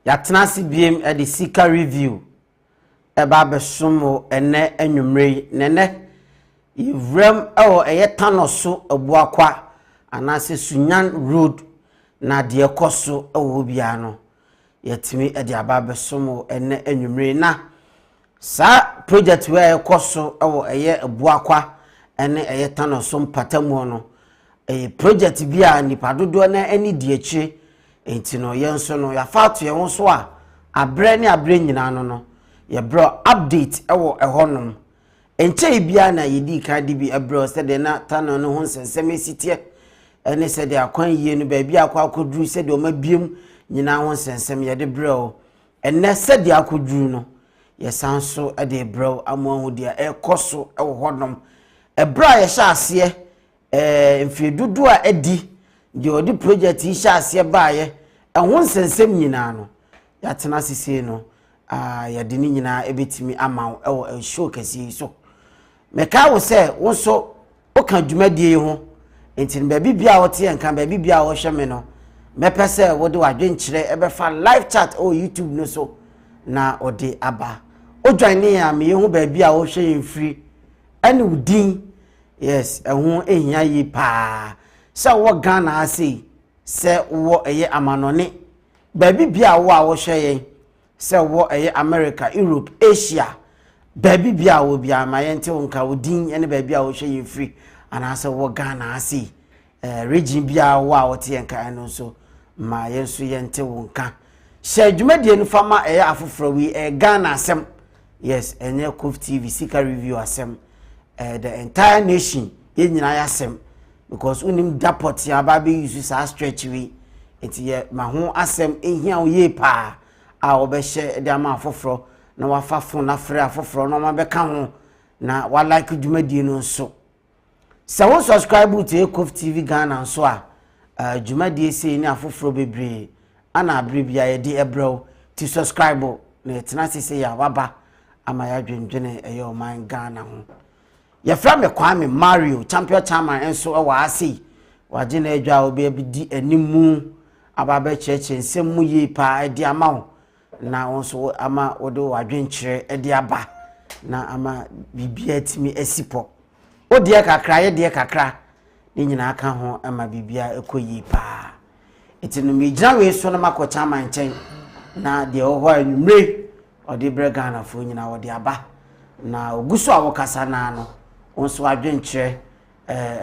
Yatenasi BM at the Sika review. Eba besumo ene enumre nene ivrem ewo eye Tanoso-Abuakwa anase Sunyan road na de ekoso ewo bia no yetimi ede aba besumo ene enumre na sa project we ekoso ewo eye Abuakwa ene eye Tanoso mpatamu no project bia nipa dodo na eni die echi enti no yenso no ya fatu ye wonso a abre ne abre nyina no ye bro update ewo ehonum enche bia na yedi ka di bi abro se de na tano no ho sensem esitie ene se de akwan yie no ba bi akwa akoduru se de o ma biem nyina ho sensem ye de bro ene se de akoduru no ye sanso e de bro amo ho dia ekoso ewo honum ebra ye sha ase mfiedudu a edi de odi project yi sha ase baaye ehon sensem nyina no yatena sisi no yade ni nyina ebetimi ama ewo show kesi so meka wo se wo so o kan dwumadie ho entin ba bibia wo te enkan ba bibia wo hwe me no mepese wo de wadwenkyere ebefa live chat o YouTube no so na ode aba o join ni ya me hu ba bia wo hwe yemfiri ene udin yes ehun ehia yi pa se wo Ghana ase se wo eye amanone ba bibia wo a wo hwe yen se wo eye America, Europe, Asia baby bia wo bia ma yente wonka wodin ene baby a wo hwe ye free anase wo Ghana ase region bia wo a wo te enka eno so ma yenso yente wonka hye dwumadie no fama eye afoforo wi Ghana asem yes enye COVTV Sika review asem the entire nation ye nyina ya asem because unim dapot ya ba be use sa stretch wi enti ye ma ho asem ehia wo ye pa a obehye de ama afoforo na wafafo na frɛ afoforo na ma beka ho na wa like dwumadie no so se wo subscribe to COVTVGHANA so a dwumadie sei ni afoforo bebre ana abre bia ye de ebro ti subscribe na etena sese ya waba ama ya dwendwene eye o man Ghana ho ye fra me Kwame Mario champion chairman enso e wa ase waje na adwa obi di animu ababe cheche nsem mu yi pa di ama ho na onso ama wodo wadwenkyere ede aba na ama bibia timi asipo odie kakra ye de kakra ni nyina aka ho ama bibia ekoyi pa etinu mi gina we so na makocha manchen na de ho anumre ode bre Ghana fo nyina wode aba na oguso awokasa na no onso wadwenkyere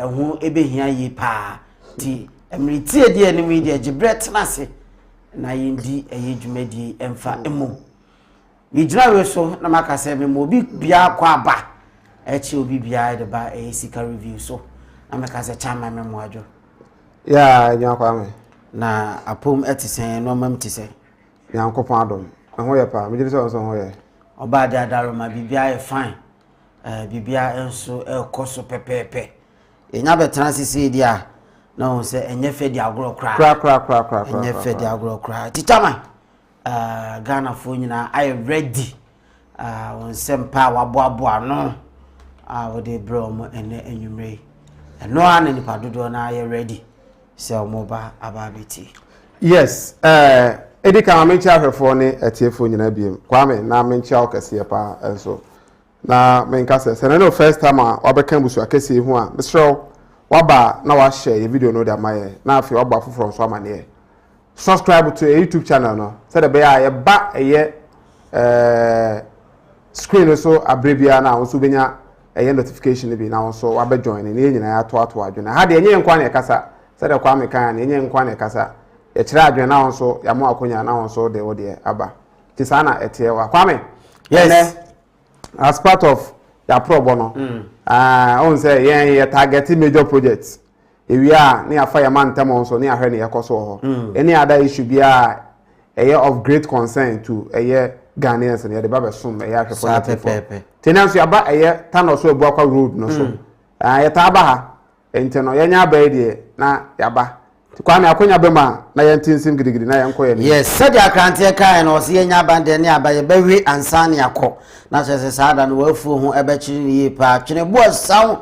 ehu ebehia yi pa ti emriti edi enimi de gibret na se na yindi eye dwumadi emfa emu mi gina we so na makase me mo bi bia kwa aba echi obi bia de ba Sika review so na makase chama me mo ajo ya nya kwa me na apom etisen no mam tise yankopon adom ho ye pa me jiri so ho ye oba da daro ma bibia e fine bibia enso ekoso pepepe enya betra sisi dia na on se enye fe di agro kra enye fe di agro kra titama Ghana fo nyina I ready on sempa waboabo ano wo de bro mo ene enwumre eno ana ni padodo na I ready se o ba ababiti yes edika menchi ahwefo ne etiefo nyina biem Kwame na menchi akase pa enso na menkase se na no first time wabeka busu akase hu a misro waba na wa share the video no da maye na afi waba foforo so amane subscribe to a YouTube channel no say the be ya ba eye screen so abrevia na so benya notification bi na so wa be join ne nyina ya to adwena ha de enye nkwa na kasa se de kwa me kan na enye nkwa na kasa e kire adwena na so ya mo akonya na so de wo de aba ti sana etie wa kwa me yes as part of ya probo no on say ye target major projects we are near fire man tamo so near her near koso any other issue be a year of great concern to a year Ghanians and the Baba Sum a year for tenants you about a year Tanoso-Abuakwa road no so yatabaha enteno yanya baby na yaba kwame akonya bema na yentinsim gidigidi na yanko ye yes said ya krante kai no se yanya bande ne abaye bewe ansa ne akọ na se sada no wafu ho ebechiri ni pa twene bo sound.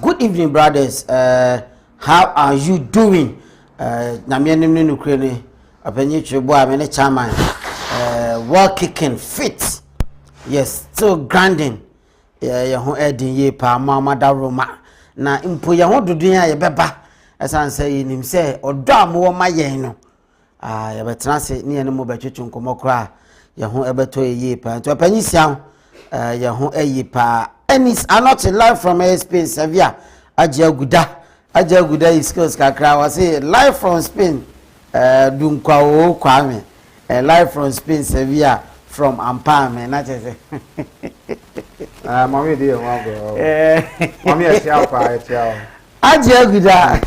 Good evening brothers, how are you doing? Na me anim no kure ni apanyi twebo a me ne chairman well kicking fit, yes, still grinding ye ho edin ye pa mama da roma na impo ye ho dodun a ye beba esan say yinim say odo amwo ma ye no ye betena se ne ye no mo betwetwe nkomo kra ye ho ebeto ye pa to apanyi sia ye ho eyi pa. And it's not live from Spain, Sevilla. Ajaguda is skills kakra was say live from Spain. Dunkwa kwame. Live from Spain, Sevilla from Ampame. Not say. Mommy dear, mommy a child. Ajaguda.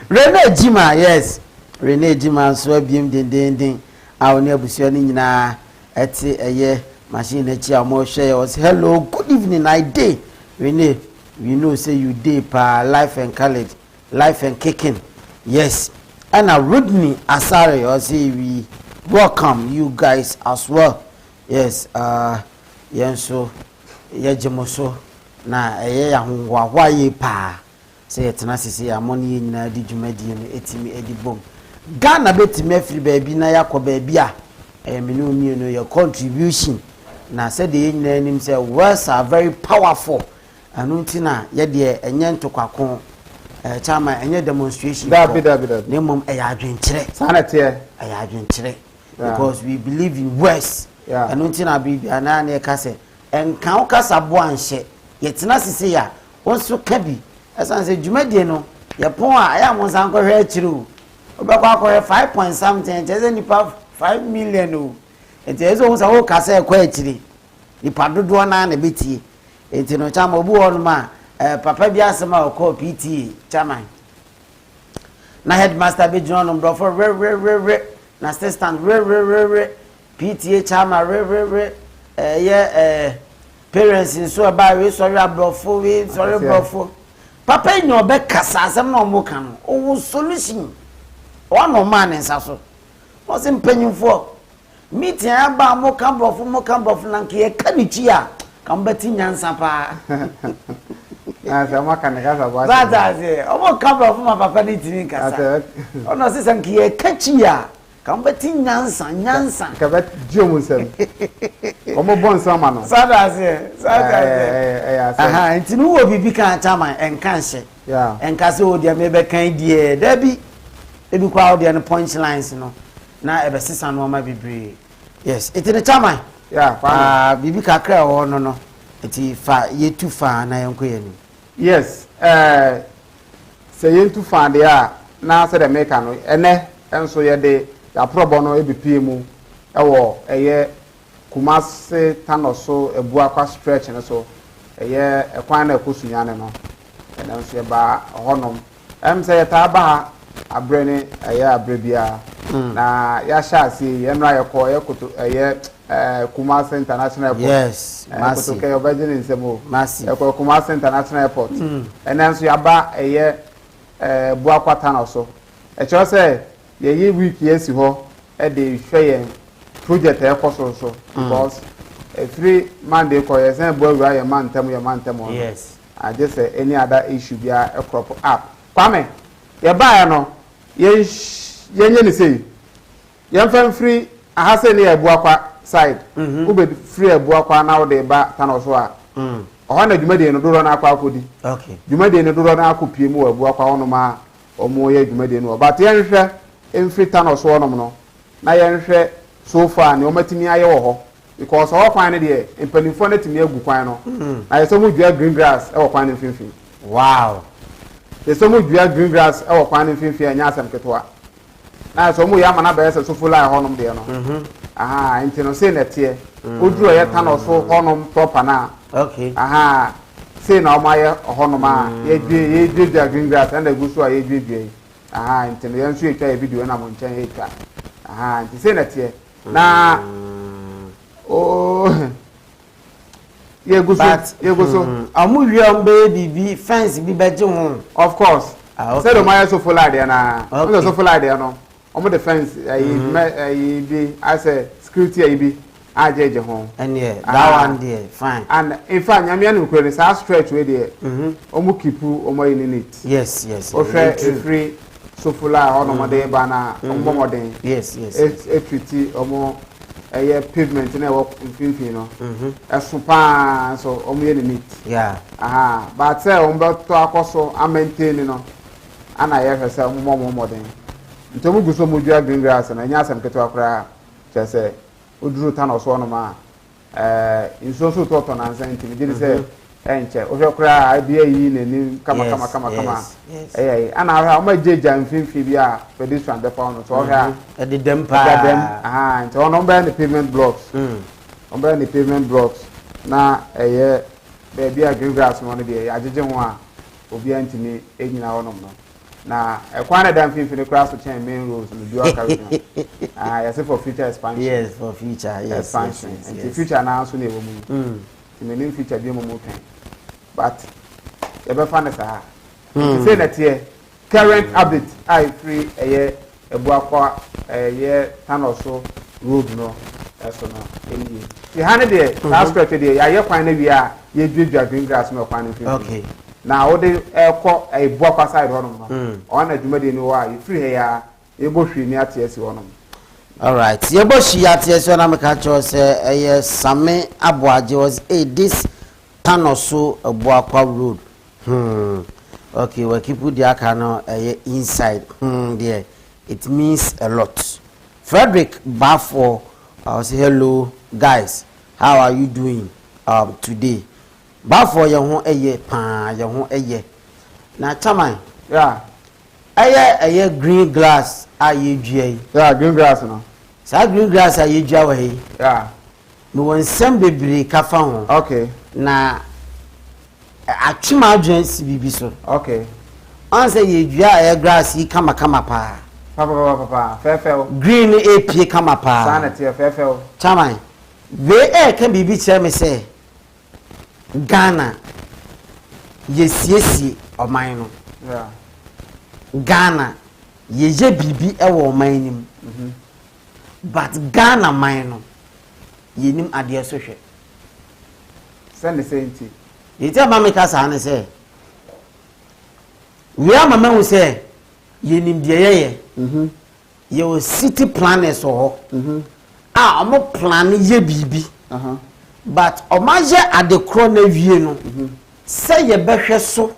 Rene Jima, yes. Rene Jima so biem ding. Our nebusiani nyina eti eye machine echi mo share was hello good evening I day we know say you day pa life and college life and kicking yes and Rodney Asare or say we welcome you guys as well yes yenso yejemoso na eye ya hwa hwaye pa say etena sisi ya money nyina di dwumadi no etimi edibom Ghana betimi afiri baabi na yakọ baabi a no your contribution na said the name say words are very powerful anuntina ye de enye ntokako chama enye demonstration that nemom eya adwenkyere sanate eya adwenkyere because we believe in words anuntina bibia na na ka se enkan okasa bo anhye yetena sisi ya wonso kabi esan se dwumadie no ye pon a aya mo san ko hwe akyiri obekwa ko 5 point something je nipa 5 million o enti ezo ho sa ho kasa ekwa akyiri nipa dodo na na betie enti no chama obu won ma papa bi asema okọ PT chairman na headmaster be join no bro for re na assistant re PTA chairman re parents so about we sorry abrofo we sorry brofo papa nyo be kasa asem na omo kan o solution one no man nsaso o se mpanyimfo meeting aba mo kan brofo na nke kanichi a kan beti nyansa pa na se ma kan kasa ba that is o kan brofo ma papa ni tini kasa ono se san nke kachi a kan beti nyansa ka bet jomu sem o mo bon sama no sada aha ntinu wo bibi kan chama enkanse enkase o dia me be kan die da bi ebi kwa o dia no punchlines no na ebe sisa no ma bibre yes iti ne chama bibi kakra o no iti fa yetu fa na yenko yeni yes se yentu fa de a na se de meka no ene enso ye de ya probo no ebipie mu ewo eye Kumasi Tanoso-Abuakwa stretch ne so eye ekwan na ekosunyane no ene nso ye ba honom se ye ta ba abrene eye abrebia na ya shasi ye no ayeko yekoto eye Kumasi International Airport yes Masi ke obejini nsemo Masi eko Kumasi International Airport ene nso ya ba eye Abuakwa Tanoso echo se ye yi week yesi ho e de hwe project so because every Monday ko yes and boy we man tem yes I just say any other issue be a crop up kwame ye ba no ye nye ni say ye fam free ahase ne Abuakwa side ube free Abuakwa na wo de ba Tanoso a o na dwumade no doro na akwa akodi okay dwumade no doro na akopie mu Abuakwa wono ma omo ye dwumade no but ye nhwe free Tanoso wono no na ye nhwe so far ne o matimi aye wo ho because all kwan there in penifo na timi agu kwan no na so mu dua green grass e wo kwan mfimfin wow so mu dua green grass e wo kwan mfimfin anya asem ketwa na so mu ya mana ba so fula honom de no aha nti no say na tie oduro ye Tanoso honom proper na okay aha say na o ma ye honom a ye dua green grass and egu so a ye dua aha nti no ye nso etwa ye video na mo nchen etwa aha nti say na tie na oh ye go so amu wiam be bibi fence bi beje ho of course say do my so follow there na okay. So follow there no omo the fence bi I say security bi ajeje ho and yeah that one there fine and in fact nyame anu kure say stretch we there omo kipu omo in it yes o free so follow ono mo dey ba na omo modern yes equity omo pavement na wo mfimfin no esopa so omo ye neat yeah but say omo to akoso a maintain no ana ye hwese omo modern ntomu guso mo dua green grass na nya asem keto akra che say oduru Tanoso no ma inso so to na nsan ntimi gidi say enche o hwe kra bia yi nani kama ana ha o ma jeja mfimfin bia pedestrian be pa no so ha e de dem pa nti ono be the pavement blocks on be the pavement blocks na eye be bia green grass no de ajeje ho a obi antimi enyina wonom no na ekwana dan mfimfin kra so chain main roads no dual carriage yes for future expansion yes for future yes expansion and the future na so na ewo mu meaning future bi mo kan but e be fa na sa say that here current update I free Abuakwa Tanoso road no eso no eni the hand there last stretch there ya kwan na wi a ye dwedwa green grass no kwan no okay na wo de ekọ Abuakwa side hono no on adwumade ni wa you free here ya ye bo hwe ni atesi hono all right ye bo hwe atesi na me ka cho say Same Aboaje was this Tanoso-Abuakwa road okay we keep the aka no inside there it means a lot. Frederick Bafo, I say hello guys, how are you doing today? Bafo ye ho ye ho na chaman yeah green grass aye dua yeah green grass no sa green grass aye dua wa he yeah no won sem bebre ka fa ho okay na atwima agency bibi so okay on say ye dua aye grass yi kama pa papa fefel green AP kama pa sanity fefel chaman we can bibi chere me say Ghana yesiesi oman no yeah Ghana yeje bibi ewo oman nim but Ghana man no yenim ade so hwe send the same thing yete ma me ka sa ne say we am ma hu say yenim de yeye ye city planners ho omo plan ye bibi but omaje adekro na wie no say ye behwe so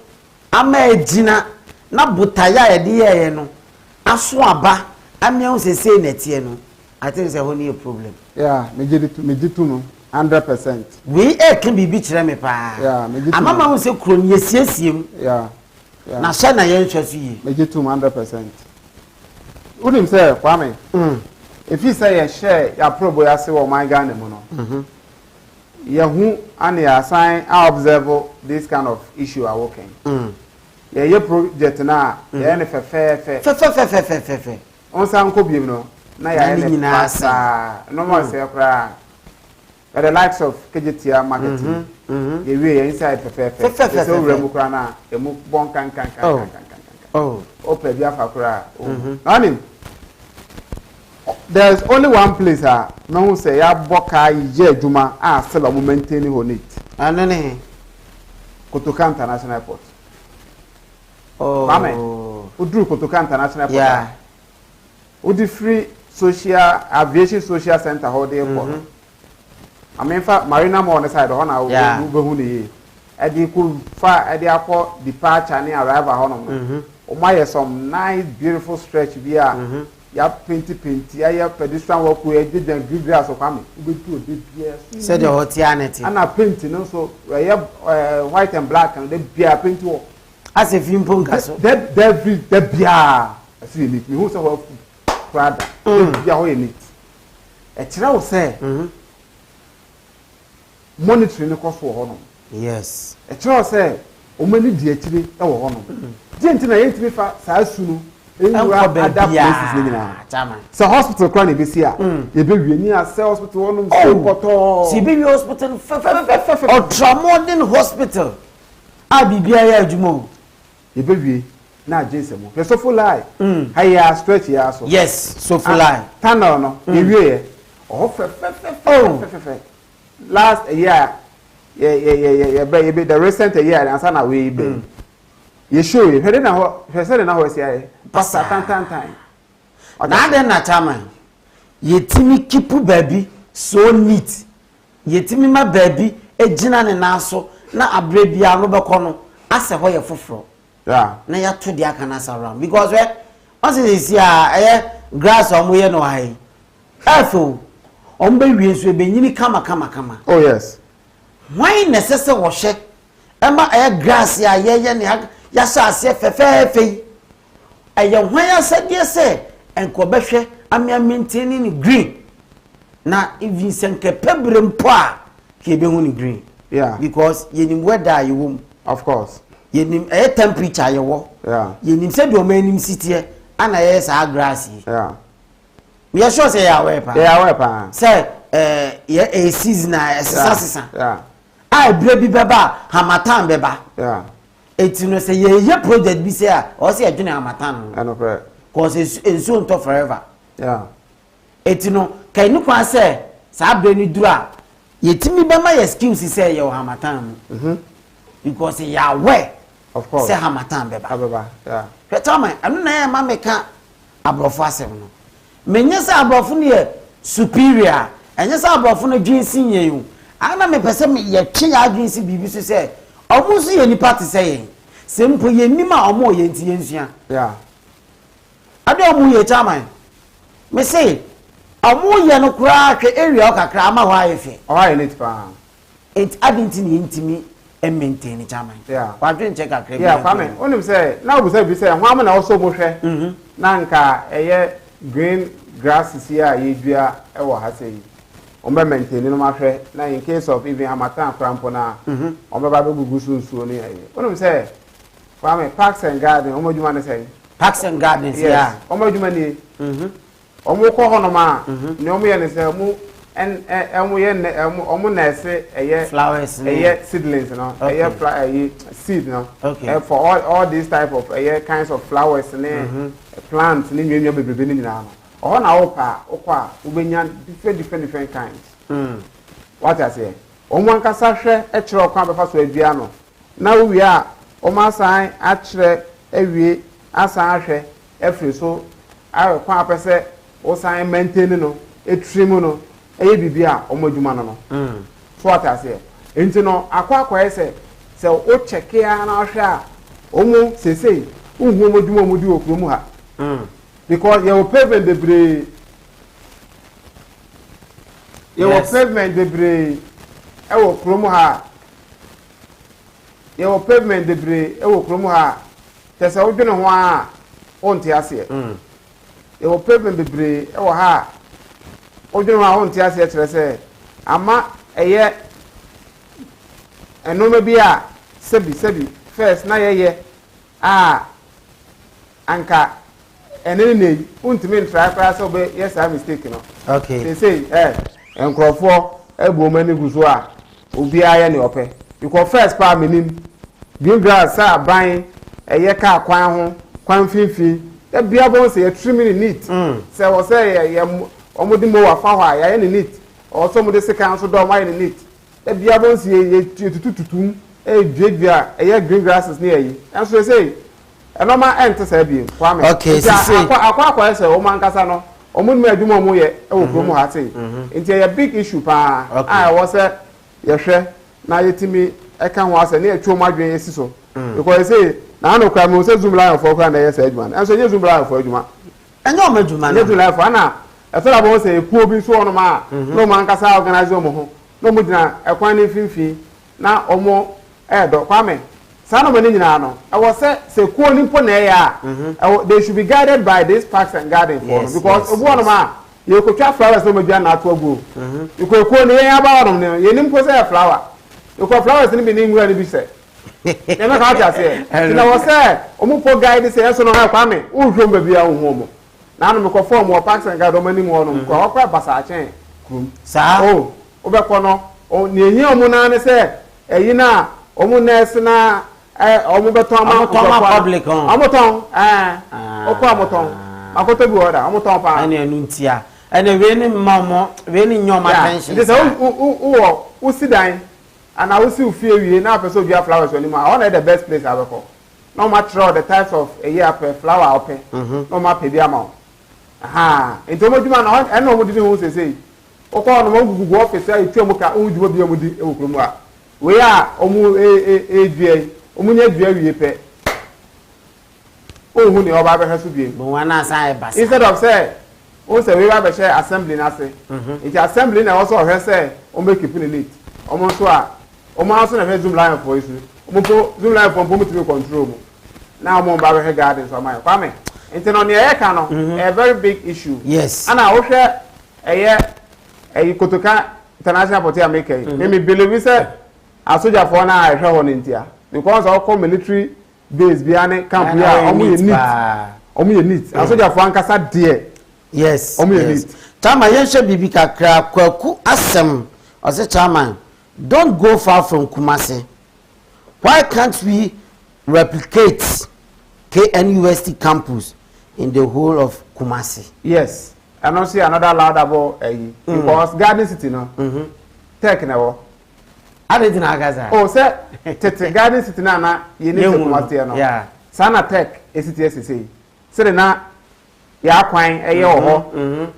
ama agina na butaya ye de ye no aso aba amia se say na tie no I think say ho ni a problem yeah me jitu no 100% we can bibi kire me pa yeah me jitu amama hu se kro ni esiesim yeah na sha na ye ntwa so yi me jitu 100% unim say kwame if you say ye share ya probo ya se wo my Ghana mu no Yahu and they assign I observe this kind of issue are working. Yeah, your project na yeah fe. On san ko bi no na ya no more say kra. The likes of KGTR marketing. They we inside fe. So remu kra na e mu bon kan. Oh, ope bia fa kra. Anim. There's only one place no say ya boka ye adwuma still am maintaining on it. Anene Kotoka International Airport. Oh. Mame. Udru Kotoka International Airport. Yeah. Udi free social aviation social center ho the airport. I mean fa Marina Mall on the side ho na we hu ni. E di ku fa e di akọ departure and arrival ho no. O ma some nice beautiful stretch bi ya paint ya pedestrian walkway did the green grass of kwame ube tu ode bia said the hotianity ana paint no so ya white and black and the bia paint wo as if you ponga so the bia asi ni me who say what prada bia ho ni e kire wo say monitoring no cost wo ho no yes e kire wo say o mani di akire e wo ho no je na yentimi fa saa su no other places ni na so hospital crown e be see a e be wie ni a hospital wonum so koto si be hospital ultramodern hospital a bibia ya adwuma e be wie na jense mo pe so full lie higher stretch ya so yes so full lie tunnel no e wie e o fe last year be the recent year answer na we be you show you head na ho say na ho say pastor tan na den na chama yetimi kipu baby so neat yetimi ma baby ejina ne na so na abre bia no beko no ase ho ye foforo yeah na ya to dia kana around because we once this year grass omoye no hai afo ombe wie so be nyini kama oh yes why necessary wo hye ema grass ya ye ne ya sa ase fefefe aye hwan asade se enko behwe amia maintaining green na even senke pebre mpo a ke be hu ni green yeah because yenim weather you wom of course yenim temperature ye wo yeah yenim se do manim sitie ana ye sa grass yeah me sure say ya we pa say ye season na sisa yeah I bre bi beba hamatan beba yeah etino say ye project bi say a o say adwene hamatan no pray cause it's so to forever yeah etino kai nu kwa say sa bre ni duru a yetimi be ma ye skills say ye hamatan because ya we of course say hamatan beba yeah petama anu na ya ma meka abrofo asem no menye say abrofo ne ye superior enye say abrofo no dwinsin ye yu ana me pese me ye twe ya dwinsi bibi so say omo so ye ni party say sempo ye nima omo ye nti ye nsua yeah ade omo ye chairman me say omo ye no kura hwe area okakra ama ho ayefe o ha ni pa it adinti ni ntimi e maintain chairman yeah kwadwe check akra yeah kwame onim say na obu say bi say ho am na also mo hwe na nka eye green grasses here ye dua e wo ha say ombe maintain no ma hwe na in case of even hamatan crampo na ombe ba be gugu sunsuo ni aye onim say kwame parks and garden omo djuma ne say parks and gardens yeah omo djuma ni omo ko hono ma ne omo ye ne say omo omo ye ne omo na ese eye flowers eye seedlings no eye eye seed no for all these type of eye kinds of flowers ne plants ni nwenwa bebrebe ni na no oh na opa okwa ubenya different kinds what I say omo ankasa hwe e kire okwa befa so adua no na wo wi a omo asan a kire ewie asan hwe efri so a kwa apese o san maintain no etrim no eye bibia omo adwuma no so what I say enti no akwa ese se o check ya na hwe a omo sesei uhu omo adwuma omo di okro mu ha because you pavement debris you pavement debris e wo kromo ha you pavement debris e wo kromo ha tesa wo dwene ho a onti ase you pavement debris e wo ha wo dwene ho a onti ase kire se ama eye enoma bi a sebi first na ye anka enene untimi try so be yes I mistake no okay they say enkrofo ebu mani guso a obi aye ne ope because first pa menim green grass a ban eye ka kwan ho kwan finfin e bia bon say trim ni neat say wo say ye omodi mo wa fa ho a ye ni neat o so mo de se kan so do ma ye ni neat e bia bon say ye tututum e dwedwa eye green grasses ne yi and so say enoma ente say bi kwame okay say akwa say o man kasa no omo nu adwuma omo ye e wo kromo ha say nti ye big issue pa wo say ye hwe na yetimi e kan ho asa na ye twa madwen ye siso because say na no kwa me say zoom line for kwa na ye say adwuma and so ye zoom line for adwuma enyo madwuma no do life ana efela bo say ekuo bi so ono ma no man kasa organize omo ho no mu dina ekwan ni finfin na omo edo kwame sana mo ni nyina no I was say kuo ni mpo na ya they should be guided by these parks and gardens because obo ono ma ye ko twa flowers no madua na ato agu you ko kuo ni ya ba ono ne ye ni mpo say flower you ko flowers ni bi ni nwura ni bi say e na ka ta say na was say omo po guide say so no ha kwame uhwo mba bia wo ho mo na no me ko form wo parks and gardens mani mo no ko akwa basa achen krum sa obekọ no ni ehi omo na ne say eyi na omo nurse na omo beton ma public on amoton okọ amoton akoto bi order amoton pa ani anu ntia ene we ni mamo we ni nyoma attention this u sidan ana u si ufie wie na person obi flowers oni ma one the best place abeko no matter the types of a year per flower open no ma pe bi ama aha ento mo djuma na ene omo di hu sesei okọ no mo gugu office ayi twem ka u djuma bi amudi e wokro mu a we a omu edue omunye due wie pe o hu ni oba be hasu bie bo wana sai basa instead of say o say we ba share assembly na say it assembly na also he say o make keep it neat omo so a omo aso na zoom line for isu omo po zoom line for mo to control mu na omo ba be garden so my kwame intino ne e ka no a very big issue yes ana wo hwe eye kotoka international port America me believe say asoja for na ahwe ho ntia because all come military base bi ane camp ya omo ye neat asoja for ankasa de yes omo ye neat chama yenhwe bibi kakra kwaku asem o say chairman don't go far from Kumasi. Why can't we replicate KNUST campus in the whole of Kumasi? Yes, and also another laudable because Garden City no tech never. I didn't know. Oh, sir, Garden City na you need to Kumasi no. Yeah. Sana tech ACTS say na ya kwan eye ho.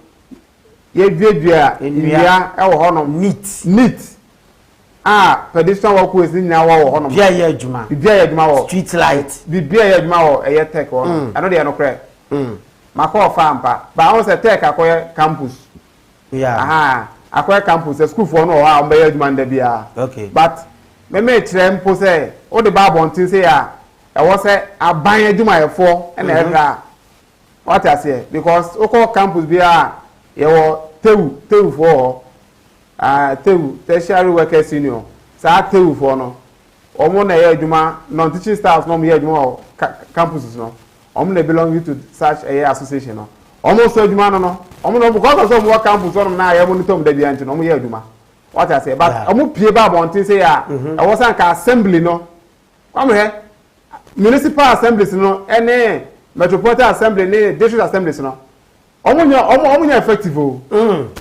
Ye dua ya e wo ho no neat. Pedestrian walkways ni na wa wo no. Bia ye adwuma. Bia ye adwuma wo. Street light. Bia ye adwuma wo eye tech wo. Ano de no kre. Mako fampa. Ba won say tech akoye campus. Yeah. Akoye campus school for no wa mbe ye adwuma nda bia. Okay. But me kire mpo say o de ba bontin say ya e wo say aban adwuma ye fo na e ra. What I say because o ko campus bia ye wo tewu for tewu tertiary workers union sa tewu for no omo na ye adwuma non teaching staff no mo ye adwuma campuses no omo na belong to such a association no omo so adwuma no omo no because of mo campus no na ye monitor da bia nti no mo ye adwuma what I say but omo pie ba bontin say ya e was an assembly no come here municipal assemblies no ene metropolitan assembly ne district assemblies no omunya effective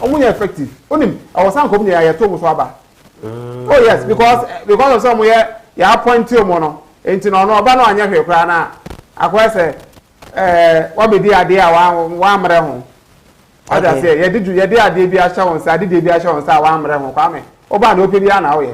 omunya effective onim awosan ko munya ya to mo so aba oh yes because of some ya appoint you mo no enti no no oba no anya hwe kra na akwa se wa be di ade a wa mre ho oda se ye di ade bi a sha won sa ade bi a sha won sa wa mre ho kwa me oba na ope bi na wo ye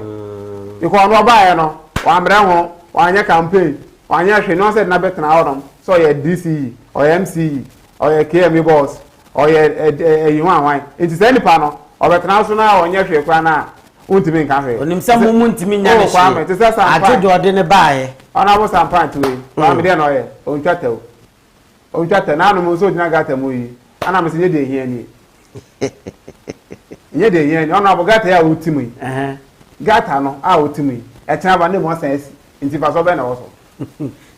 because no oba ye no wa mre ho wa anya campaign wa anya hwe no se na betena hodom so ye DCE or MCE or KME boss or you want why it is any panel or betena na onye hwe kwa na untimi nka hwe onim sa mumu ntimi nya ne kwa te se sampa ajojo de ne baaye ona bo sampa ntiwe kwa me de na oye ontwate na anu mo so jina gata mo yi ana me se nye de hia ni nye de hia ni ona bo gata ya utimi gata no a utimi e tena ba ne mo san asi nti fa so be na wo so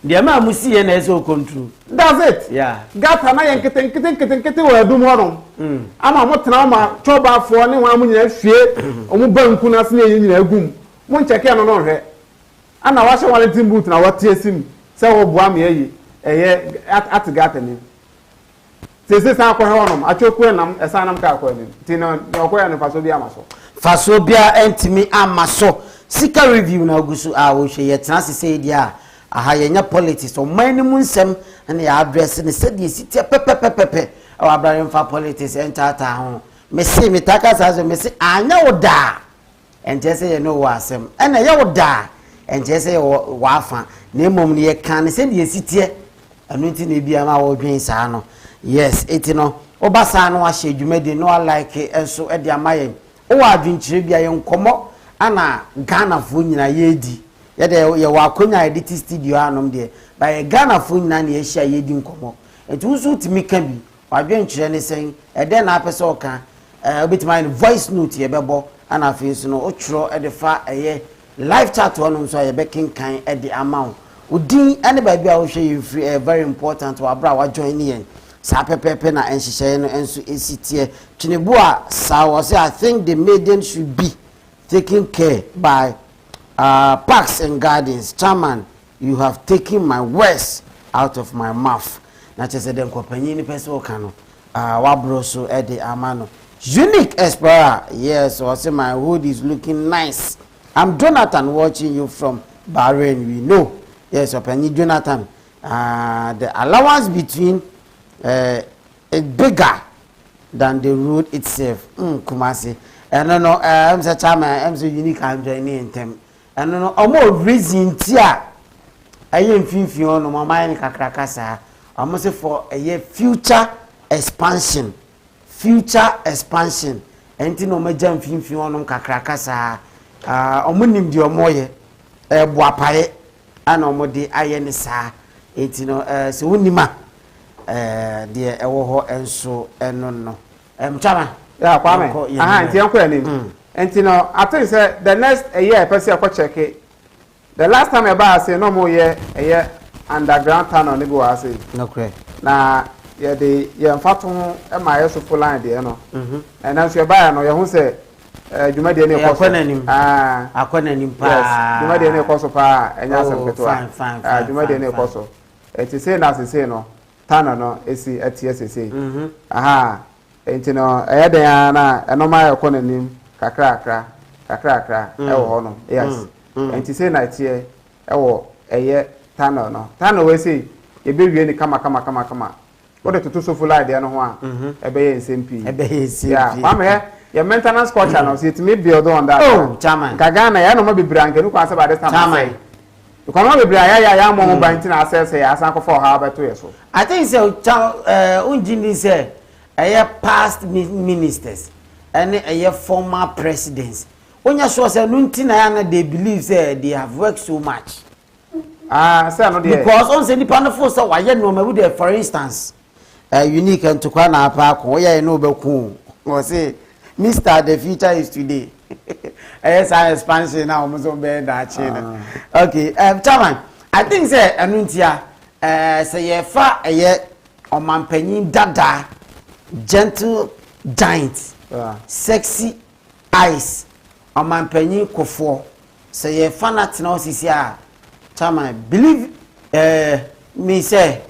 de ma musi ye na eso control that's it yeah gata na ye nkete wo adum ho no ama mo tena ma choba fo ne wa mo nyina hwie omo banku na se ne nyina agum mo ncheke no no hwe ana wa hye wale boot na wati asim se wo boa me yi eye at gata ni se san ko he wonom achoku nam esa nam ka ko ni ti no ko ya no faso bia amaso faso bia entimi amaso sika review na ogusu a wo hwe ye tena se dia aha yenya politics o mani mu nsem na ya address ne se die sitie pepepepepe o abraham fa politics entata ho me se mitaka sazo me se anya woda ente se ye no wa asem na ye woda ente se wa afa na emom ne ye kan se die sitie anu nti na bia ma wo dwen sa no yes etino obasa no ahye dwumadi no like enso e de amaye o wa adwenkyire bia ye nkomo ana Ghana fo nyina ye di ye de ye wa akonya edit studio anom de by Ghana fo nyina na ye hia ye di nkomo etu so timi ka bi wa adwenkyire ne sen e de na apese oka obitima voice note ye bebo ana afi so no o twro e de fa eye live chat onom so ye be kinkan e de amount udin ane ba bia wo hwe you free very important wa bra wa join yen sa pepepe na enhihye no enso esitie Tinubu a sa wo say I think the maiden should be taken care by parks and gardens chairman. You have taken my words out of my mouth. Na chese den kompanyi ni pese okano wa bro so e de amano unique explorer. Yes, so say my hood is looking nice. I'm Jonathan watching you from Bahrain. We know. Yes, Opanyi Jonathan. The allowance between is bigger than the road itself. Kumasi. And no, I'm such I'm so unique. I'm joining them. And no, more reason tia. I am thinking on my mind. Kakrakasa. I must say for a year future expansion. Future expansion. And no major thinking on kakrakasa. Omunim di omoye. Buapaye. Ana omode ayene saa etino se wonima de ewo ho enso eno no chama ya kwame nti enko anim entino I think say the next a year person ko check it. The last time e ba say no mo ye underground tunnel ni go ase no correct na ye de ye mfato ho e ma ye so full line de no and now so ba no ye hu say Juma de ne koso akwana nim pa Juma de ne koso pa enya asem keto Juma de ne koso eti say na say no tano no esi etiesese enti no eyeden na enoma yakwana nim kakra e wo ho no yes enti say na tie e wo eye tano no tano we say ye be wie ni kama what the to so full idea no ho a e be ye nsempi yeah mama your maintenance culture now, see it may build on that. Oh, Chairman. Kagana, I know maybe Brank, you can't say by this time. Chairman. You cannot be Brian, more banking ourselves, say, I sank for how about 2 years. I think so. Unjini say, a year past ministers and a year former presidents. When you saw say Nuntina, they believe they have worked so much. Because on the panel for so I know maybe for instance, unique and Tukana Park, where I know Beku or say. Mr. The future is today. Yes, I expansion now. Okay, Chairman. I think say Anuntia, say ye fa ye omanpanyin dada, gentle giant, sexy eyes, omanpanyin kofo. Say ye fa na tina osisi a. Chairman, believe me say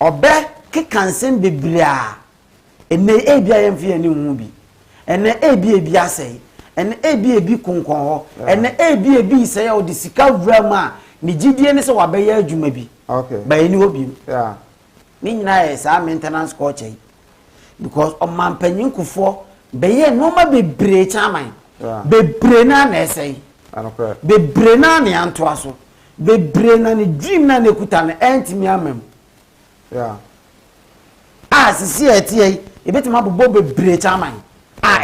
obe ke kansen beblia. Ene ebia yemfi ani hu bi. Ene ebi asay ene ebi konkon ho ene ebi say o de sika wrama ni gidie ne se wa be ya adwuma bi okay ba eni obi yeah ni nyina yes a maintenance culture because o man panyinkufo be ye no ma bebre chairman bebre na na say okay bebre na ne anto aso bebre na ne dream na ne kuta na entimi amem yeah sisi etie ebetima bobo bebre chairman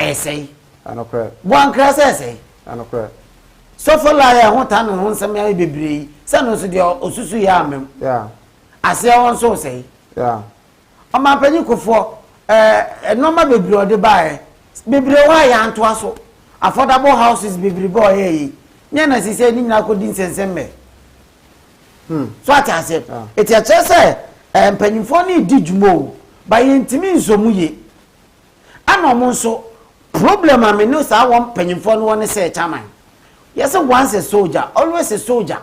essay. Anokre. One class essay. Anokre. So for liar, what time on some baby, son of the Osusu Yam. Yeah. I say on so say. Yeah. On my penico for a normal baby or the buy. Baby, why aren't to us? Affordable houses, baby boy. Yana said, Nina couldn't send me. So I said, it's a chess, and pennyphony did you more by intimate so muye. I know so. Problem I mean no say one pennyfo one say chairman. Yes, once a soldier, always a soldier.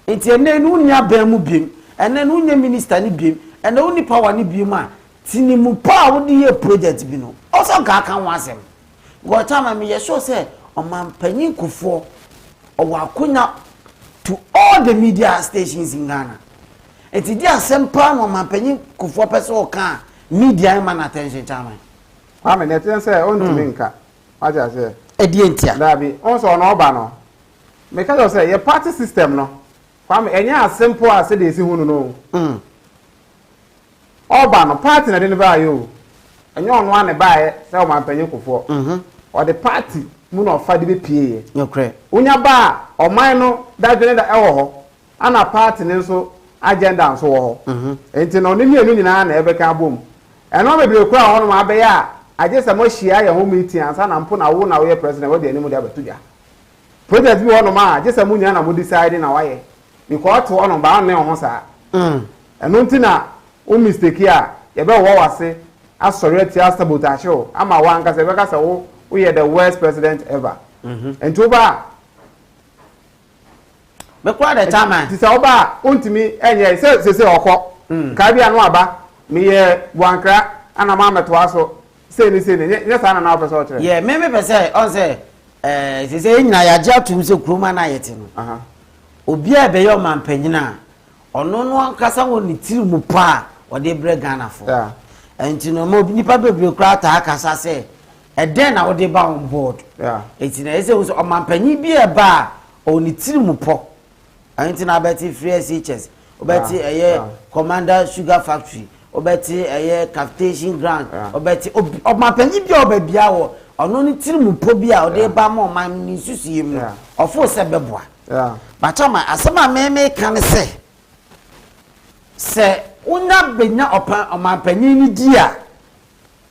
It's a name unya bemu bim, and then unya minister ni bim, and the only power ni bima. Tini mu power di project bino. Also kaka wansem. Go chairman me yes say on man penny kufo or wakunya to all the media stations in Ghana. It's the same plan on man penny kufo person can media man attention chairman. I mean, let's say, on to Minka. I just say, a dientia. Dabi, also on Obano. Because I say, your party system, no. Kwame, and yeah, simple as it is, who know. oba no party na de ne ba yo enye ono ane ba ye se o mampanyi kofo o the party mu no fa de be pie okay unya ba oman no da dwene da ewo ho ana party ne nso agenda nso wo ho enti no ne mienu nyina na ebe ka bom eno bebre kura ho no ma be ya agese mo hia ye ho meeting ansa na mpo na wo na wo ye president wo de ani mu de abatuja project bi ho no ma agese mo nyina na mo decide na waye because to ono ba ne ho sa eno nti na o mistake a ye be wo wase asori atia sabotage o ama wa nka se be ka se wo we are the worst president ever enti oba be kwa the time ti se oba ontimi enye se okọ ka bia no aba me ye wankra ana ma meto aso se ni nye sa na opeso o kire yeah me pese on say se nyina ya ja tum se kuroma na yete no obi a be yo mampanyina ono no ankasa wo ni tiri mu pa o de bre Ghana fo enti no mo nipa bebre kra ta akasa se eden na wo de ba on board enti na ese wo so mampanyi bi e ba o ni tiri mu po enti na beti free SHS obeti eye commander sugar factory obeti eye capitation ground obeti mampanyi bi o ba bia wo ono ni tiri mu po bi a o de ba mo man ni susuye mu ofo se beboa Bachama asema meme kan se unya benya omanpanyi ni di a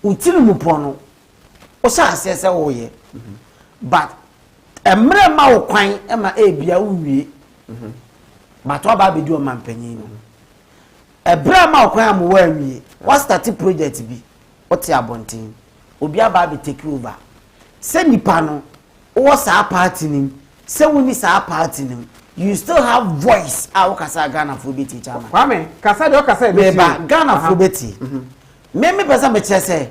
utiri mu pono o sha asese wo ye but emre ma wo kwan e ma ebia uwie but oba be di omanpanyi no ebra ma wo kwan am wo awie what start project bi o ti abontin obi aba be take over se nipa no wo sa party ni se woni sa party ni you still have voice a kasa Ghana for beti chama kwame kasa de o kasa be ba Ghana for beti me pesa me kire se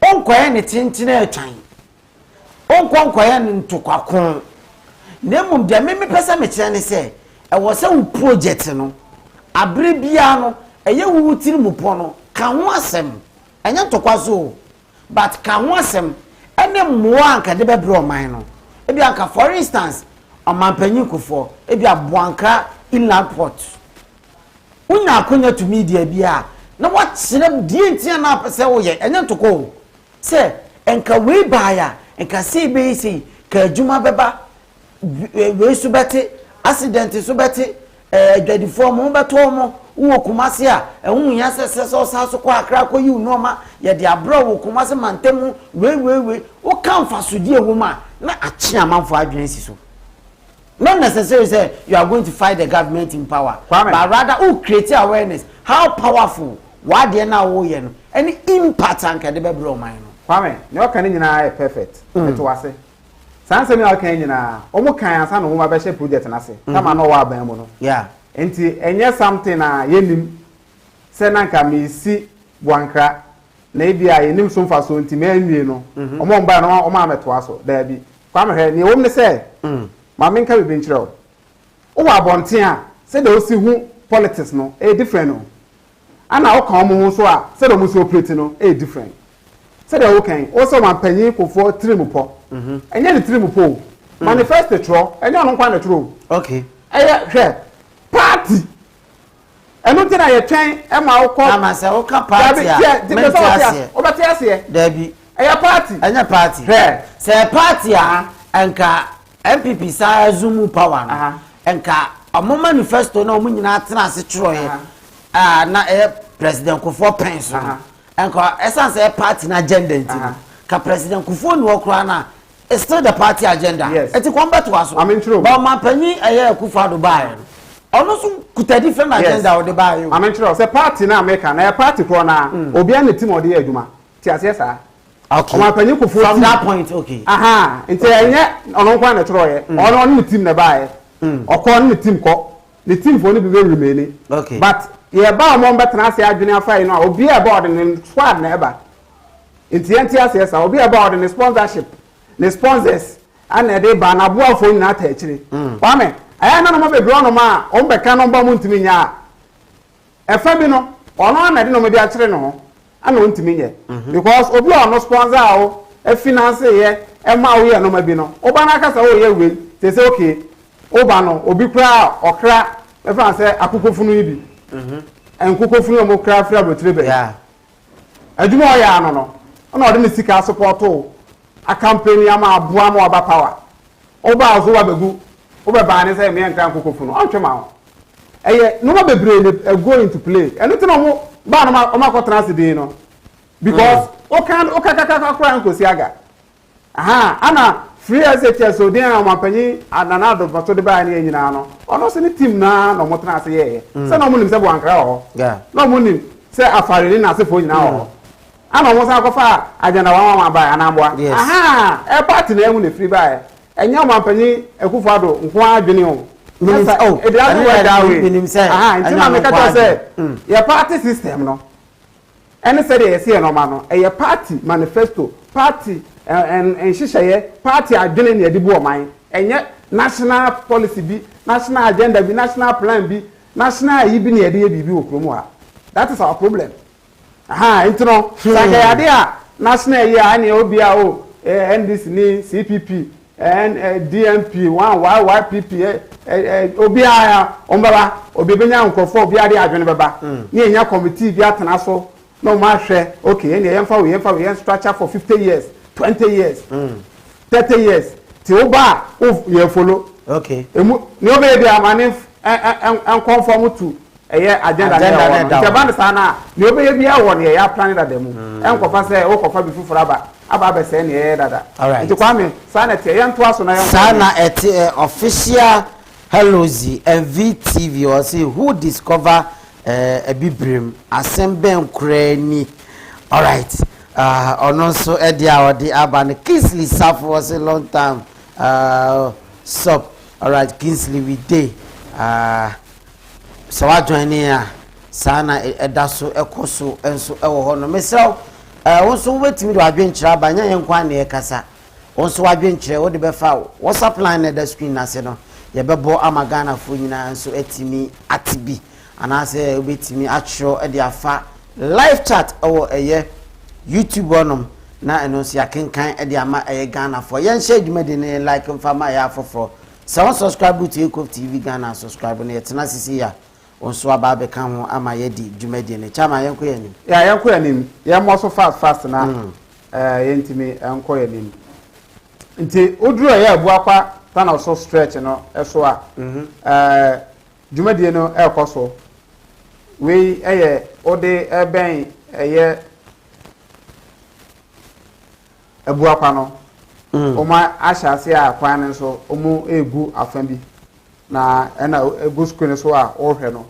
onkoye ne tintin atwan onkoye ne ntokwakon nemum de me pesa me kire ne se e wo se wo project no abre bia no eye wo tiri mu po no ka ho asem enya ntokwaso but ka ho asem ene mmoa anka de be bro man no e bia anka for instance Omanpanyi kofo ebi aboanka inland port unya akonya to media bia na wakyere die ntia na apese wo ye enye ntoko se enka we baaya enka se be isi ka adwuma beba we su bete accident su bete adwadifo mo beto mo wo Kumasi a ehun ya sese so so kwa akra ko yi unoma ye de abro wo Kumasi mantemu we wo kan fasodie wo ma na achi amanfo adwensi so. Not necessarily say you are going to fight the government in power, but rather who create awareness. How powerful? What they now know any impact and can be blow mine. Kwame, no can nyina perfect. It was it. Sanse me can nyina. Omo kan ansa no mo ba she project na se. Kama no wa ban mo no. Yeah. Enti enye something na yenim. Se na nka me si bwankra na ebia yenim so mfa so enti me anwie no. Omo mba no omo ameto aso. Da bi. Kwame he ne wom ne se. Mama nka be nkyerɛw o wa bonten a se de o si hu politics no different no ana o kan mo so a se de mo so operate no different se de o kan o so mampanyi kofo trim po enye ne trim po manifesto tro enye ono kwa ne tro okay hwe party eno ti na ye twen e ma o ko ama se o ka party a o ba ti ase da bi party enye party se party a enka MPP sa zoom power no enka omo manifesto na omo nyina atena ase kyroye na president Kufo penso enka essence party na agenda nti ka president Kufo ni okra na it's still the party agenda eti kwamba to aso ba mampanyi Kufo Dubai ono so kuta different agenda o de ba yo amenchiro say party na America na party kro na obi an team o de adwuma ti ase sa okay. From that point, okay. Nti enye ono kwa na tro ye. Ono ni team na bae. Okọ ni team ko. The team for ni be remain. Okay. But ye ba mo mbetena ase adwene afa no obi e board ni squad na eba. Nti enti ase sa obi e board ni sponsorship. Ni sponsors ana de ba na boa fo nyina ta akire. Kwame, aya na no mo be bro no ma o mbeka no ba mo ntimi nya. Efa bi no ono na de no mo bi akire no ho. Ana ontimi nye because obi ono sponsor awo e finance ye e ma wo ye no ma bi no oba na kasa wo ye we say okay oba no obi kura okra e fa say akokofunu ibi enkoko funu omo kra fra botire be yeah adwuma o ya no na ode ne sika support o a campaign ama aboa ma oba power oba azo wa begu oba ba ne say me enkra enkoko funu o twema ho eye no ma bebre ne go into play eno ti no mo ba no ma ko transit no because o kaka kra nkosi aga aha ana free asset so dia amapanyi anana do bato de ba ne nyina no ono se ne team na no mo tena se ye se no mo nim se bo ankra ho yeah no mo nim se afare na se fo nyina ho ana mo sa ko fa agenda wa ba anamboa aha e party na ehu ne free ba enya amapanyi ekufu ado nko adwene ho oh e dia go da we aha ntima me ka say your party system no ene se de ye no ma no e your party manifesto party and shishaye party adwene ne ade bu oman enye national policy bi national agenda bi national plan bi national yi bi ne ade bibi okromu ha that is our problem aha intino saka ade a national yi a ne obi a o NDC ni CPP and DMP 1 YYPP obi a ombaba obi benya nkofo obi ade adwene beba ne enya committee bi atena so no ma hwe okay ene yemfa we structure for 50 years 20 years 30 years ti oba you follow okay emu ni oba bi amane en conform to agenda na the band sana ni oba bi awo ne ya plan that dem en kofa say o kofa bi fufura aba be say ne dada nti kwame sana te yan to aso na yan sana official hellozi MVTV or say who discover a bibrim asembe nkrani all right ono so edia odi aban Kingsley Safo was a long time sup all right Kingsley we dey so wa join here sana edaso ekoso enso ewo ho no mesel wonso wetimi do adwenkyira abanya yenkwa na ekasa wonso adwenkyire wo de befa WhatsApp line na the screen na se no ye bebo amagana fo nyina enso etimi atibi anase obetimi atro e de afa live chat owo eye YouTube onom na eno si akenkan e de ama eye Ghana for yen share dwumade ne like mfama ya afoforo so subscribe to COVTV Ghana subscribe na yetena sisi ya onso aba be kan ho ama ye di dwumade ne chama yenko yanim ya yenko yanim ye mo so fast na yentimi enko yanim nti oduru ya Abuakwa Tanoso stretch no eso a dwumade no ekoso we eye ode eben eye Abuakwa no oma ashase a kwan nso omu egu afan bi na ena egu screen so a ohwe no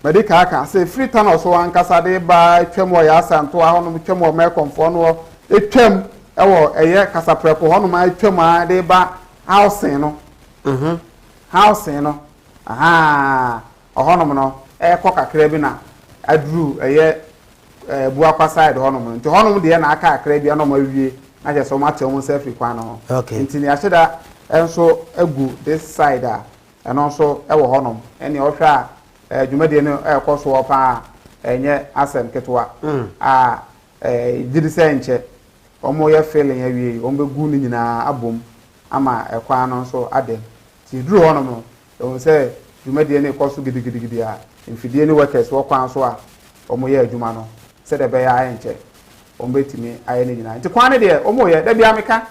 medika aka say free Tanoso ankasa de ba twem o ya asanto a hono twem o me komfo no etwem ewo eye kasa prepo hono ma twem a de ba housing no housing no aha ohono no kokakra bi na adru eye Abuakwa side hono nti hono de na aka akra bi no ma wie na je so ma te mo self kwan no nti ni aheda enso agu this side a eno so ewo hono ene ohwa dwumade no ekoso opa enye asem ketwa a didi se nche omo ye feeling ya wie ombe gu ni nyina abom ama ekwan no so adem ti dru hono no o se dwumade no ekoso gidigidi a mfidie ni workers wo kwan so a omo ye adwuma no se de be ya enche ombetimi aye ni nyina nti kwan de omo ye da bia meka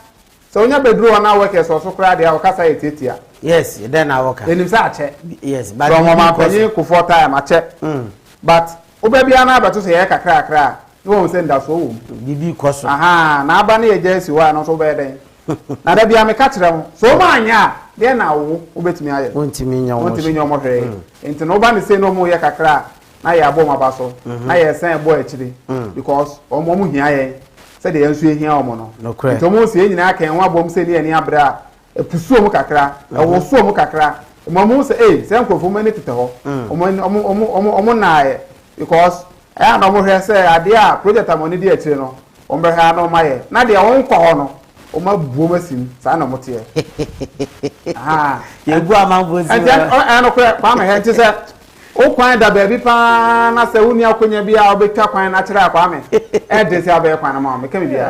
so onya bedru na workers so kra de akasa etetia yes then na worker enim sa ache yes but so mama panyi ku for time ache but oba bia na abato se ye kakra no won se nda so wo bibi koso aha na aba na ye jesi wa no so be den na da bia meka kire mo so ma anya de na wo obetimi aye wontimi nya mo hwe enti no ba ne se no mo ye kakra na ya abo mabaso na ya san ebo akiri because omo mu hia ye se de yansu hia omo no nto mo se nyina aka enwa bom se ne ani abra epusu omo kakra ewo so omo kakra omo mu se se nkofo mani tete ho omo na ye because na omo hwe se ade a project amoni de akiri no omo hwe na omo ye na de won kɔ ho no omo buo masim sa na mote ye gu amambo si no kwa me he nti se o kwan da baby pa na se wuni akonya bia obetwa kwan na kire akwa me e de se abe kwan na ma me kam bia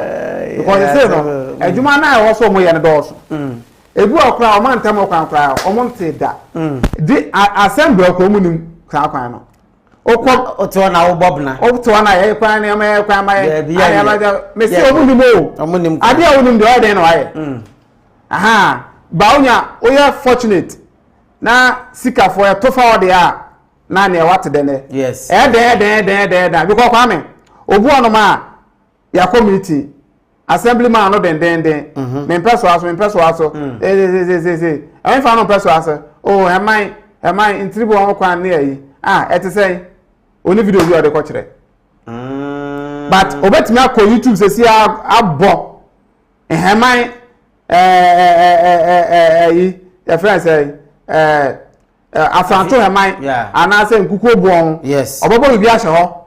because say no adwuma na e wo so mo ye ne do so ebu okra o man tam okwan kra o mo nte da di assembly okra mu nim kra kwan no okwa oto na wo bobna oto na ye kwan na me kwan ma ye me se omunim ade a wonim de o den na waye aha ba onya oya fortunate na sikafo ya tofa ode a na na e wate de ne yes de because kwame obu onoma ya community assemblyman no den me peso aso I fa no peso aso oh am I in tribu on kwan na yi ete say oni video bi o de ko kire but obetimi akọ YouTube se si abo am I your friend say afanto am I ana say nkuku obuon yes obobo bi a hye ho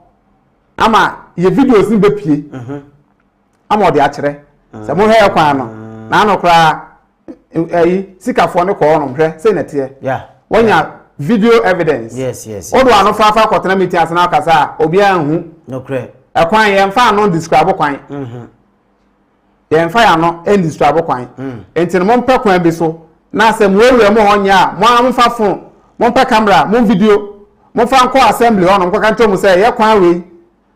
ama ye videos ni be pie ama ode a kire se mo he kwan no na anokra sikafo ne ko no hwe say na tie wonya video evidence yes odo ano fafa kwotena meeting asana kasa obi anhu no kre ekwan ye mfa no describe kwan ye mfa ya no en describe kwan enti no mpa kwan bi so na asem wewe mo honya mo amfa phone mo mpa camera mo video mo fa nko assembly ono nko kan to mo say ye kwan we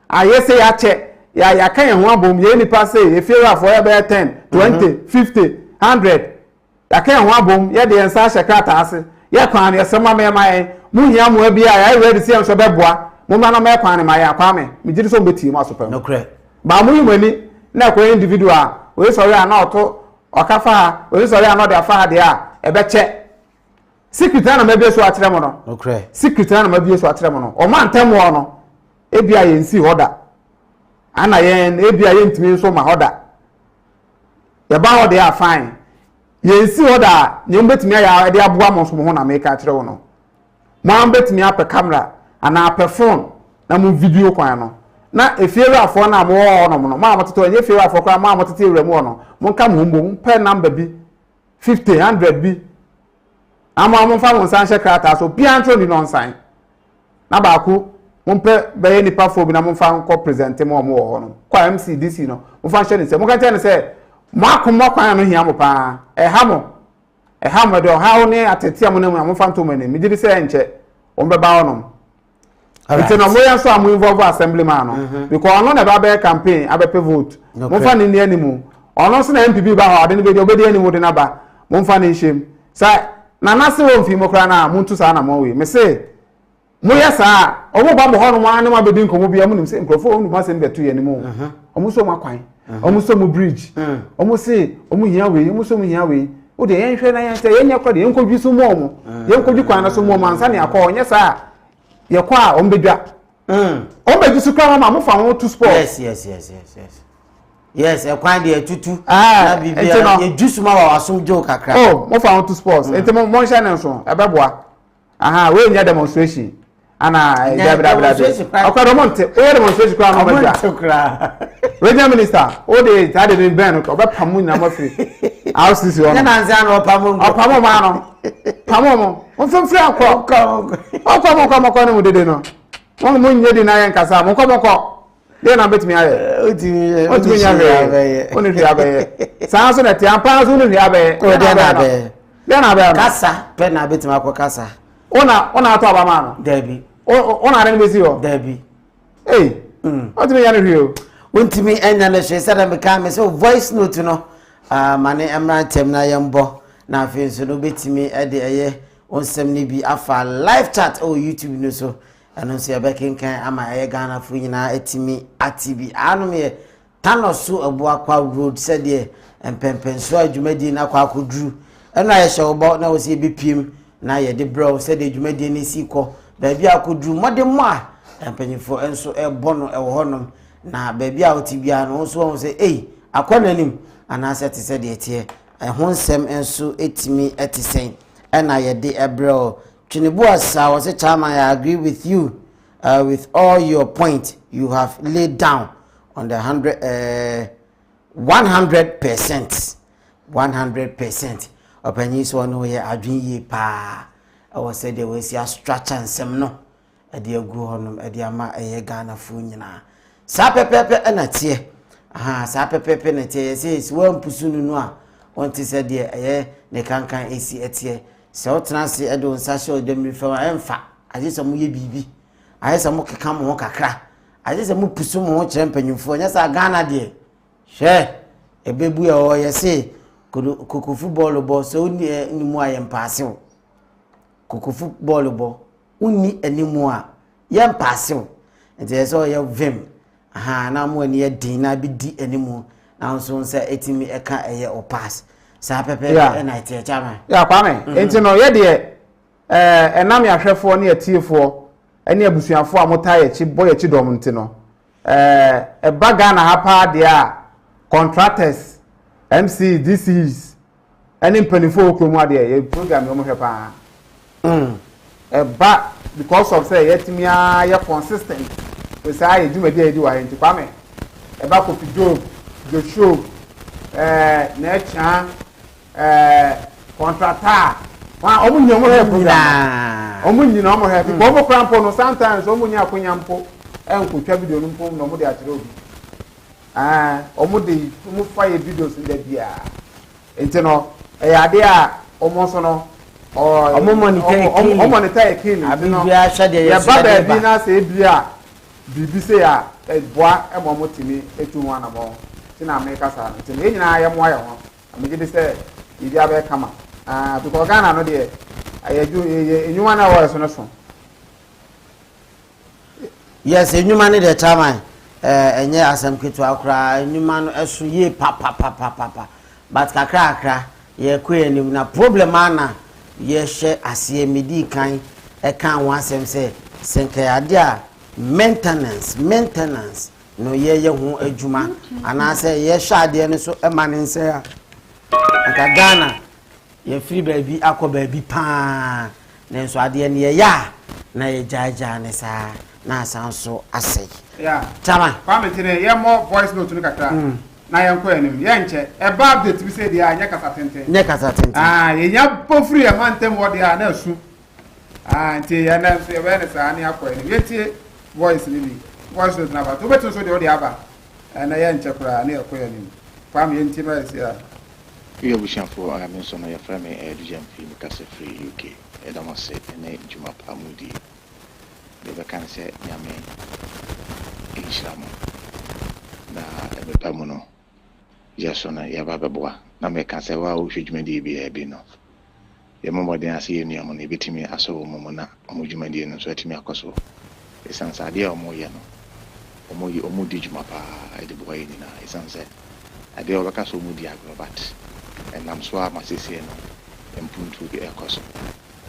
aye say ya che ya kan ye ho abom ye nipa say e fewa for ye be 10 20 50 100 ya kan ye ho abom ye de ensa shekrata ase ye kwan ye sema me mai mu hia mo abi a ready see enso beboa mo ma no me kwan ne mai akwa me me giri so beti mo asopam no kre ba mo yimani na ko individual we sorry ana oto okafa we sorry ana de afa de a ebe che secret na mabie so akyere mo no kre secret na mabie so akyere mo no o ma ntem wo no ebia ye nsi hoda ana ye ebia ye ntimi so ma hoda ye ba ho de a fine ye nsi hoda nye mbetimi ya de aboa mo so mo ho na make akyere wo no mo ambetimi ape camera ana ape phone na mo video kwan no na efiere afọ na mo wo no mo ma moteto ye efiere afọ kwa ma motete ewre mo no mo nka mo mbom pe number bi 50 100 bi ama mo fa mo san shekrata so bi antro ni non sign na ba ku mo pe be ye nipa fo bi na mo fa nko present mo mo wo no kwa MCDC no mo fa share ni se mo kan tell ni se mo akomo kwan no hia mo pa ha mo do ha oni atete mo na mo fa nto mo ni mi di se enche o be ba ono it's no more so am involve assemblyman no because ono na ba campaign abepe vote mo fa ni animu ono so na MPP ba ha ade ni be obedi animu de na ba mo fa ni shem sa na nase wo mfi mo kra na mo ntu sa na mo we me say mo yesa omo ba mo ho no mo ane ma bedi nkomo bia mo nim say nkrofo onu ma se mbeto ye ni mo omo so makwan omo so mo bridge omo say omo hia we omo so mo hia we o de yen hwe na yen say yen yakwa de yen kodwi so mo mo yen kodwi kwan na so mo ansa ne akọ onye sa ye kwa ombedwa ombedu su kwa ma mo fa won to sport yes e kwan de tutu na bibia ye juice ma wa asom jo kakra mo fa won to sports enti mo hye ne so ebeboa aha we nya demonstration ana dabra akwa monte o demonstration kwa no bedwa regional minister o de tade de ben ko be pamu na mo free house this one na nza na opamu ma no pamu mo fem akwa mo no dede no mo nye di na yen kasa mo ko de na betimi aye otimi nya be oni hwe abe san so na ti ampa so ni hwe abe de na be kasa pe na betimi akwa kasa ona ato aba ma no dabi ona are ni besi ho dabi otimi nya ni hwe o wontimi enya na hwe sada me ka me so voice note no mane emra tem na yembo na afi so no betimi e de eye onsem ni bi afa live chat o YouTube no so anu se abekenkan ama eye Ghana fu nyina etimi atibi anu me Tanoso-Abuakwa road said de empempen so adwumadi na kwa akodru enu aye hyewobo na wo se bepiem na ye de bro said de adwumadi ni siko ba bia akodru mode mo a empanyifo enso ebono ewo honom na ba bia otibia no so won se akonanim ana se te said de tie ehonsem enso etimi etisen ena ye de ebro Chinibuasa was a chairman. I agree with you with all your point you have laid down on the 100%. 100%. Opinion so no ye adwin ye pa. I was said there was a structure and some no. A dear go on a dear ma a Ghana fu nyina. Sa pepe na tie. Aha, sa pepe na tie says one pusunu no. Want to say dear ne kankan AC etie. So transfer edo nsasho dem refer emfa aje so mo ye bibi ayesa mo keka mo kakra ayesa mo pusu mo kyerɛ mpanyimfo nya sa Ghana de hwɛ ebebu ya o yese koko football bo so ni mu ayem paase o koko football bo unni animu a yem paase o nti yese o ye vim aha na mo ani din na bi di animu na nso nse etimi eka eye o pass sa pepe na ite chama ya kwame enti no ye de enam ya hwefo ne atiefo ene abusuafo a motaye chi boye chi dom nti no baga na hapa de a contractors MC DCs any penifo okromu ade ye program yo mo hwe pa ba because of say yetimia ye consistent we say eduma de edi wa nti kwame ba ko fijo the show na cha contractor wa omunyo mo hwe program omunyo mo hwe ko mo krampo no sometimes omunyo akonyampo enkotwa video no mpo no mo de akyere obi omudi mu fire videos in the bia enti no ade a omo no omo monitor killing abibia hwɛ de ya baba bi na se bia bibi se ya boa emo timi etu ho anamo ti na America sa enti no nyina ya mo aye ho amege de se ibi abe kama because Ghana no de ayaju enyuma na wo so no so yes enyuma ne de chairman enye asem ketu akra enyuma no esu ye pa but kakra ye kwenim na problem ana ye hye ase medi kan e kan wan asem se senke ade a maintenance no ye ho adwuma ana se ye hye ade no so e manense a aka Ghana ye free baby akoba bi pa na so ade ne ye ya na ye jaja ne sa na sanso asay yeah tama Pavement ne ye mo voice note no kakra na ye nko enim ye nche e ba update bi say dia anya kasa tenten ye nya pofuri e mantem wo dia na asu nti ye na so ye be ne sa ne akọ enim ye tie voice ni bi voice note na ba to beto so de wo dia ba na ye nche kura na ye ko enim Pam ye nti ba sia we abushan for I so na ye fra me edujem fi me kasa free UK e da mo se ne juma pa mudi de can say nyame Islam na ebe pamuno yasona ya baba boa na me can say wa o hwedwumadi bi e bi no ye momoden ase ye nuamo na ebetimi aso wo momo na omodwumadi no so atimi akoso esansa ade a omo ye no omo di dwuma pa e de boa yini na esansa ade o baka so omodi agrobat enam so a masese no empuntu bi ekoso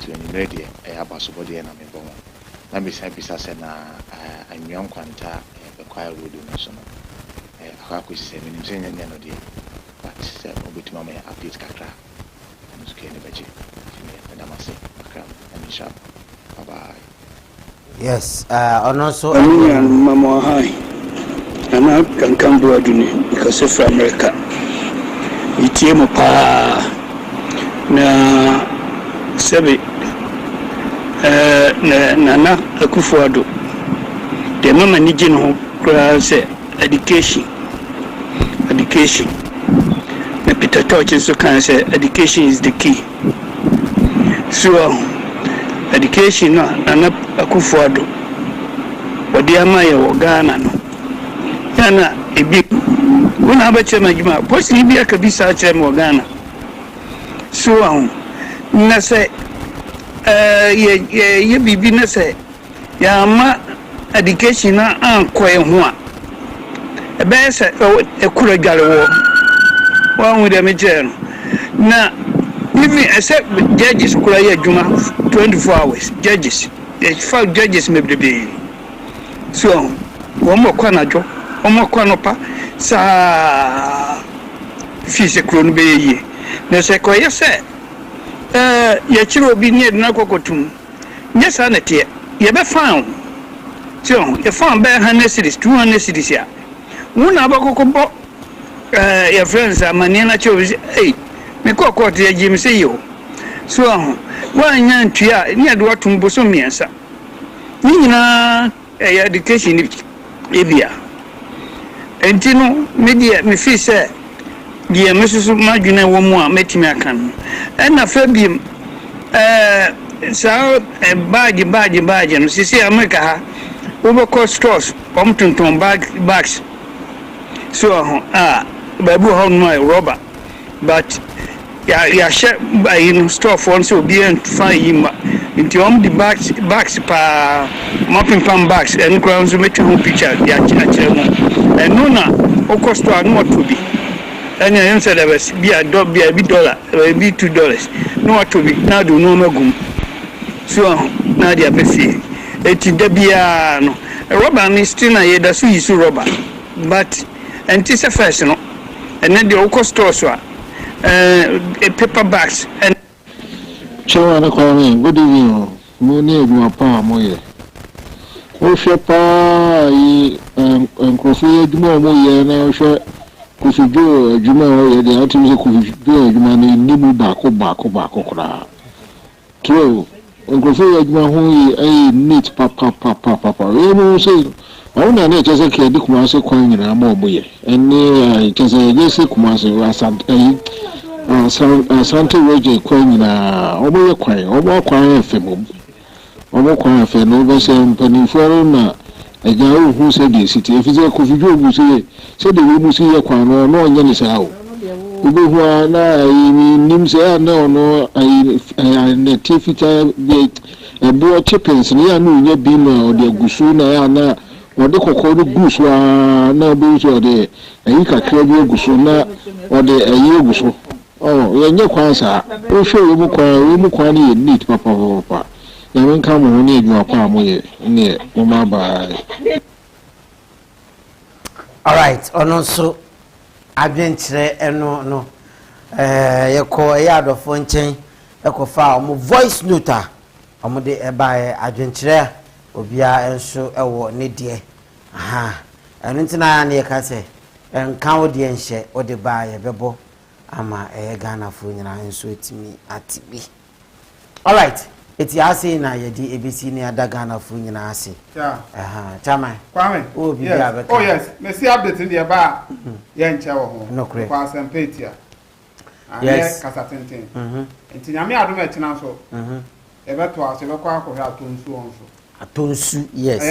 to ni ready e abaso body na me bomo na bisa se na anwan kwanta kwa road no so no akwa se me nim se nyanya no de but se obetima me update kakra so ke ne baje na mase akra insha bye bye yes also Ghanian mama hai ana kankan do aduni because from America itie mo pa na sebe na akufuado the mama ni gin ho kra say education na Peter Touch so can say education is the key so education na akufuado wodi amaye wo Ghana no yana ebi wona abache majuma posi bi akabisa ache mo Ghana so na say ye bibi na say ya ma education na ankoye ho a ebe se ekura dware wo wan de me je na even except judges kura ye adwuma 24 hours judges they five judges maybe be so wo mo kwa najo wo mo kwa no pa sa fi se kuro no be ye na se ko ye se ye chiro bi ni na kokotum nye sa na tie ye be fan so ye fan be 100 cities 200 cities ya wona ba kokobo your friends amani na cho hey me kokot ye jim se yo so wa nya ntua ni ade watum boso miensa ni nyina education ni ebia entino media me fi se die mesusu madwene wo mu a metimi akan na fa biem sa badge no sisi America ha Overcost stores, Pumpton bags. So, babu my rubber, but ya share by store for so be and find him into the bags pa mopping pan bags and grounds make you picture ya and no Oko store no to be. And I said there was be a $1, be $2. No to be now do no gum. So now they are busy. It's Debia no. A rubber is still a year so you rubber. But and it's a fashion. And then the Oko store paper bags and Chawana Kwame, good evening. Mone my pa moye. O shepa nkofo eduma moye na o hwe kufijo eduma moye de atimi kufijo eduma ni nimu baako kra. True. Nkofo eduma ho yi neat papa. We no say ona na chese ke di Kumasi kwan nyina ma omoye. Ene chese yesi Kumasi Sante Roger kwan nyina omoye kwan kwan efemom. Omo kwan afa no be se mpanifo na eja ohu se de city efize kofijo ogu se de we musi ye kwan no no onye ni sa o obehu na nim se na ono na tifita be ebo chippens ni ya no nya bi na ode agusu na ya na ode kokoro gusu na obe so ode ayi kakra bi agusu na ode ayi agusu oh ye nya kwan sa o hwe we mu kwan ni neat papa ya wen ka mo ni edwa kwa moye ne mo ma ba. All right, ono so adwenkyere eno no yeko adofo nchen ekofa omo voice note omo de eba adwenkyere obia enso ewo ne de aha eno ntina na ye ka se enka wo de enhye wo de ba ye bebo ama Ghana fo nyina enso etimi atibi. All right, eti ase na yedi ABC ni Ghana fo nyina ase. Yeah. Chama. Kwame. Oh, yes. Oh yes. Me see update in the ba ye nche wo ho. No correct. Kwa sempetia. Yes. Kasa tenten. Enti nyame adom e china so. Ebe to ase be kwa akọ ha tonsu onso. Atonsu, yes.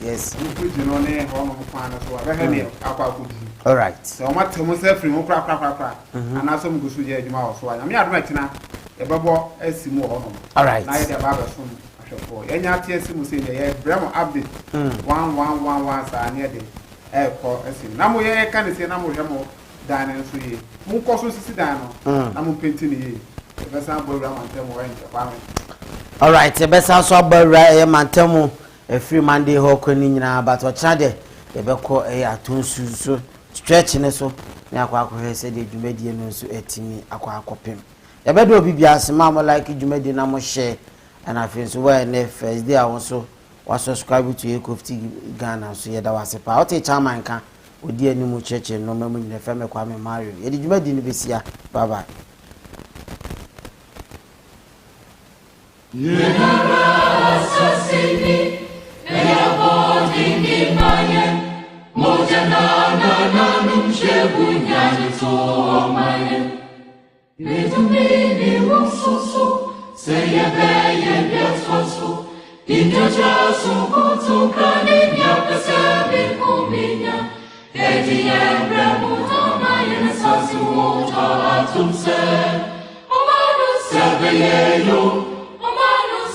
Yes. Nkuji no ne ho no kwa na so abe ha ne akọ akudi. All right. So o ma temu se free mo kra. Ana so mgusu je adwuma wo so. Nyame adom e china ebebo asimu ho no. All right. Na ye de ba so ahwefo. Yenya tie asimu se ye bremo update. 1111 sa ne de ko asimu. Na mo ye ka ne se na mo hwe mo dan ne so ye. Mo ko so sisi dan no. Na mo penti ne ye. Ebesa bo bremo antemo wa nche kwa me. All right, ebesa so abawra e mantemu free Monday ho ko ni nyina but o chade ebeko atonsu so stretch ne so na akwa hwe se de dwumadi no so etimi akopem. Ebedo obi bia asema mo like dwumadi na mo share and afin so why na first day awon so wa subscribe to COVTVGHANA so ye da wasepa o te chairman ka odi animu cheche no memu nyina feme kwa me Mario ye dwumadi ni besia. Bye bye.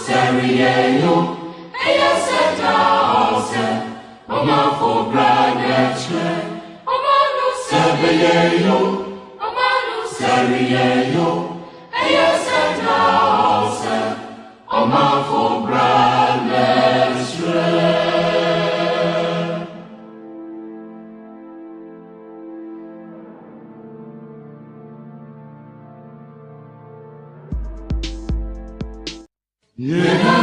Seriyo, eya seta ose, oma for branache, oma no seriyo, eya seta ose, oma for branache. Yeah.